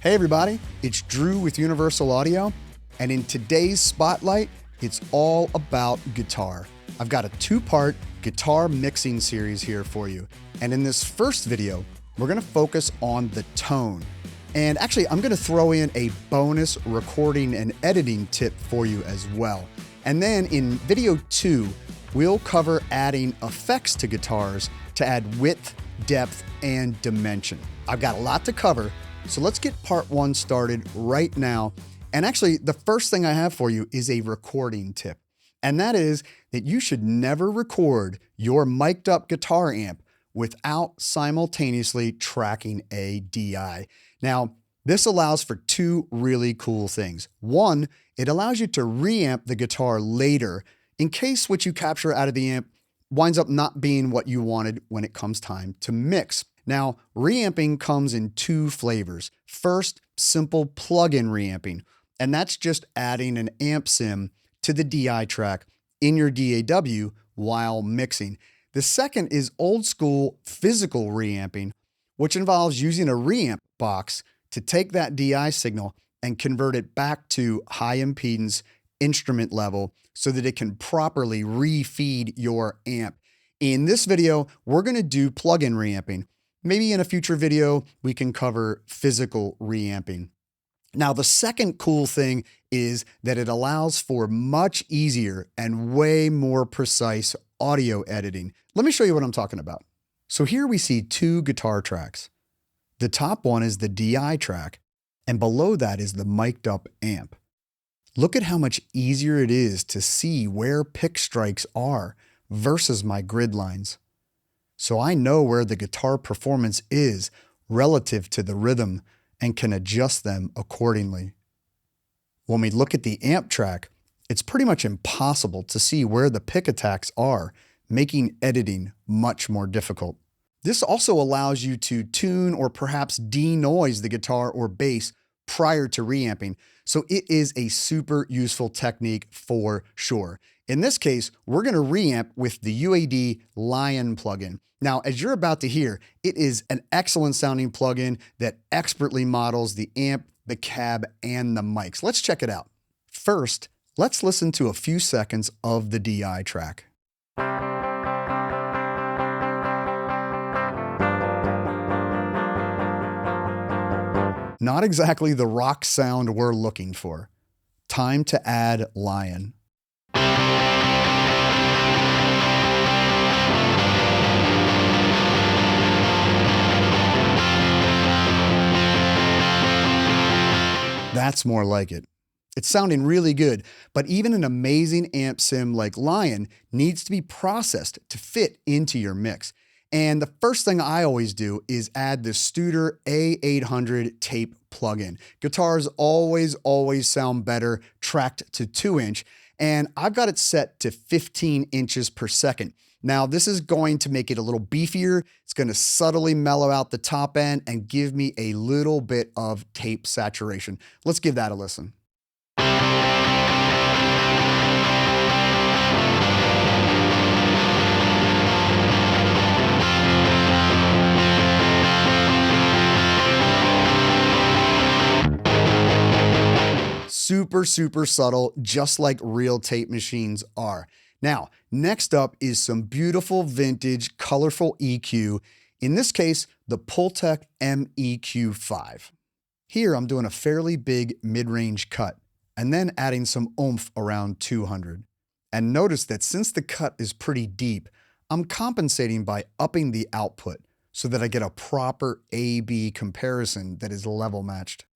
Hey everybody, it's Drew with Universal Audio, and in today's Spotlight, it's all about guitar. I've got a two-part guitar mixing series here for you, and in this first video, we're gonna focus on the tone. And actually, I'm gonna throw in a bonus recording and editing tip for you as well. And then in video 2, we'll cover adding effects to guitars to add width, depth, and dimension. I've got a lot to cover, so let's get part 1 started right now. And actually, the first thing I have for you is a recording tip. And that is that you should never record your mic'd up guitar amp without simultaneously tracking a DI. Now, this allows for two really cool things. One, it allows you to reamp the guitar later in case what you capture out of the amp winds up not being what you wanted when it comes time to mix. Now, reamping comes in two flavors. First, simple plug-in reamping, and that's just adding an amp sim to the DI track in your DAW while mixing. The second is old school physical reamping, which involves using a reamp box to take that DI signal and convert it back to high impedance instrument level so that it can properly refeed your amp. In this video, we're gonna do plug-in reamping. Maybe in a future video, we can cover physical reamping. Now, the second cool thing is that it allows for much easier and way more precise audio editing. Let me show you what I'm talking about. So here we see two guitar tracks. The top one is the DI track, and below that is the mic'd up amp. Look at how much easier it is to see where pick strikes are versus my grid lines. So I know where the guitar performance is relative to the rhythm and can adjust them accordingly. When we look at the amp track, it's pretty much impossible to see where the pick attacks are, making editing much more difficult. This also allows you to tune or perhaps denoise the guitar or bass prior to reamping. So it is a super useful technique for sure. In this case, we're gonna reamp with the UAD Lion plugin. Now, as you're about to hear, it is an excellent sounding plugin that expertly models the amp, the cab, and the mics. Let's check it out. First, let's listen to a few seconds of the DI track. Not exactly the rock sound we're looking for. Time to add Lion. That's more like it. It's sounding really good, but even an amazing amp sim like Lion needs to be processed to fit into your mix. And the first thing I always do is add the Studer A800 tape plugin. Guitars always sound better tracked to 2-inch, and I've got it set to 15 inches per second. Now, this is going to make it a little beefier. It's gonna subtly mellow out the top end and give me a little bit of tape saturation. Let's give that a listen. Super subtle, just like real tape machines are. Now, next up is some beautiful vintage, colorful EQ. In this case, the Pultec MEQ5. Here, I'm doing a fairly big mid-range cut, and then adding some oomph around 200. And notice that since the cut is pretty deep, I'm compensating by upping the output so that I get a proper A-B comparison that is level matched.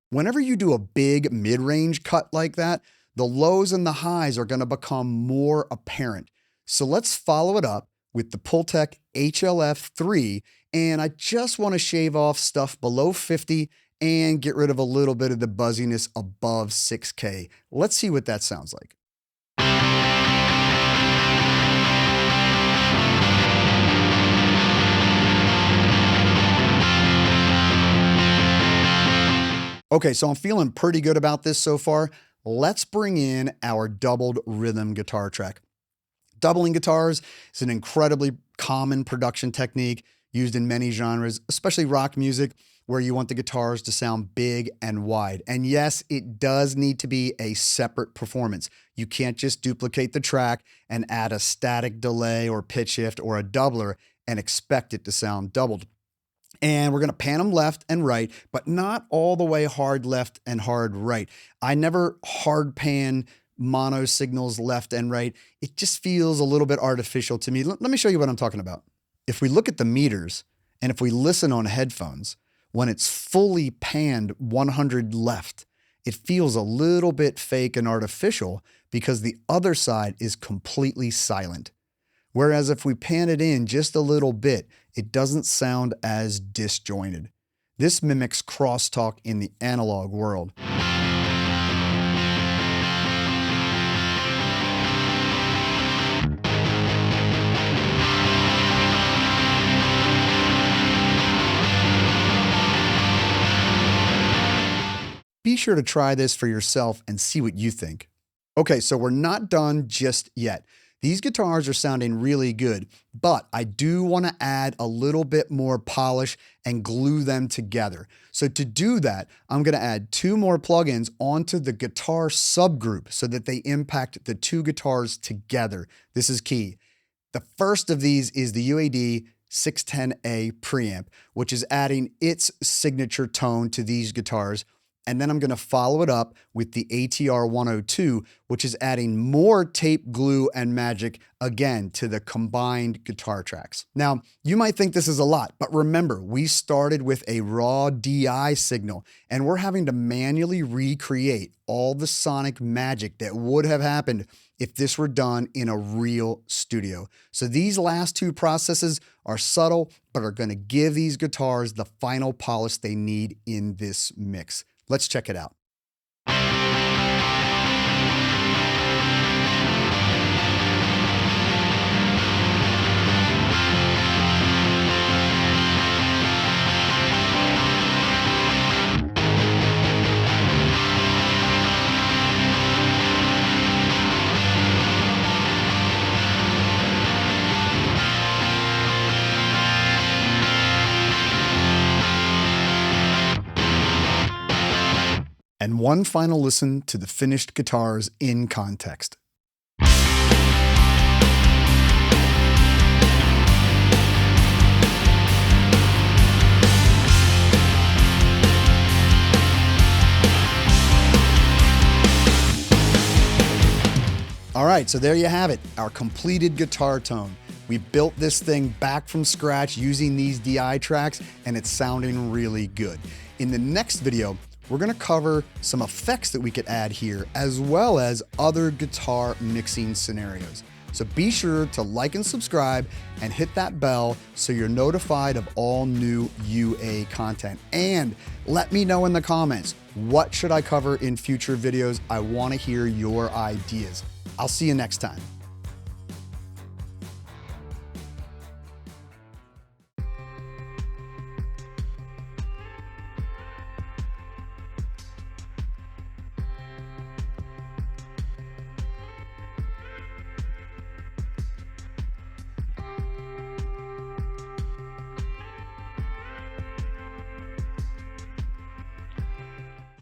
Whenever you do a big mid-range cut like that, the lows and the highs are gonna become more apparent. So let's follow it up with the Pultec HLF3, and I just wanna shave off stuff below 50 and get rid of a little bit of the buzziness above 6K. Let's see what that sounds like. Okay, so I'm feeling pretty good about this so far. Let's bring in our doubled rhythm guitar track. Doubling guitars is an incredibly common production technique used in many genres, especially rock music, where you want the guitars to sound big and wide. And yes, it does need to be a separate performance. You can't just duplicate the track and add a static delay or pitch shift or a doubler and expect it to sound doubled. And we're gonna pan them left and right, but not all the way hard left and hard right. I never hard pan mono signals left and right. It just feels a little bit artificial to me. Let me show you what I'm talking about. If we look at the meters and if we listen on headphones, when it's fully panned 100 left, it feels a little bit fake and artificial because the other side is completely silent. Whereas if we pan it in just a little bit, it doesn't sound as disjointed. This mimics crosstalk in the analog world. Be sure to try this for yourself and see what you think. Okay, so we're not done just yet. These guitars are sounding really good, but I do want to add a little bit more polish and glue them together. So to do that, I'm going to add 2 more plugins onto the guitar subgroup so that they impact the 2 guitars together. This is key. The first of these is the UAD 610A preamp, which is adding its signature tone to these guitars. And then I'm going to follow it up with the ATR 102, which is adding more tape, glue, and magic again to the combined guitar tracks. Now, you might think this is a lot, but remember, we started with a raw DI signal, and we're having to manually recreate all the sonic magic that would have happened if this were done in a real studio. So these last 2 processes are subtle, but are going to give these guitars the final polish they need in this mix. Let's check it out. And one final listen to the finished guitars in context. All right, so there you have it, our completed guitar tone. We built this thing back from scratch using these DI tracks, and it's sounding really good. In the next video, we're gonna cover some effects that we could add here, as well as other guitar mixing scenarios. So be sure to like and subscribe and hit that bell so you're notified of all new UA content. And let me know in the comments, what should I cover in future videos? I wanna hear your ideas. I'll see you next time.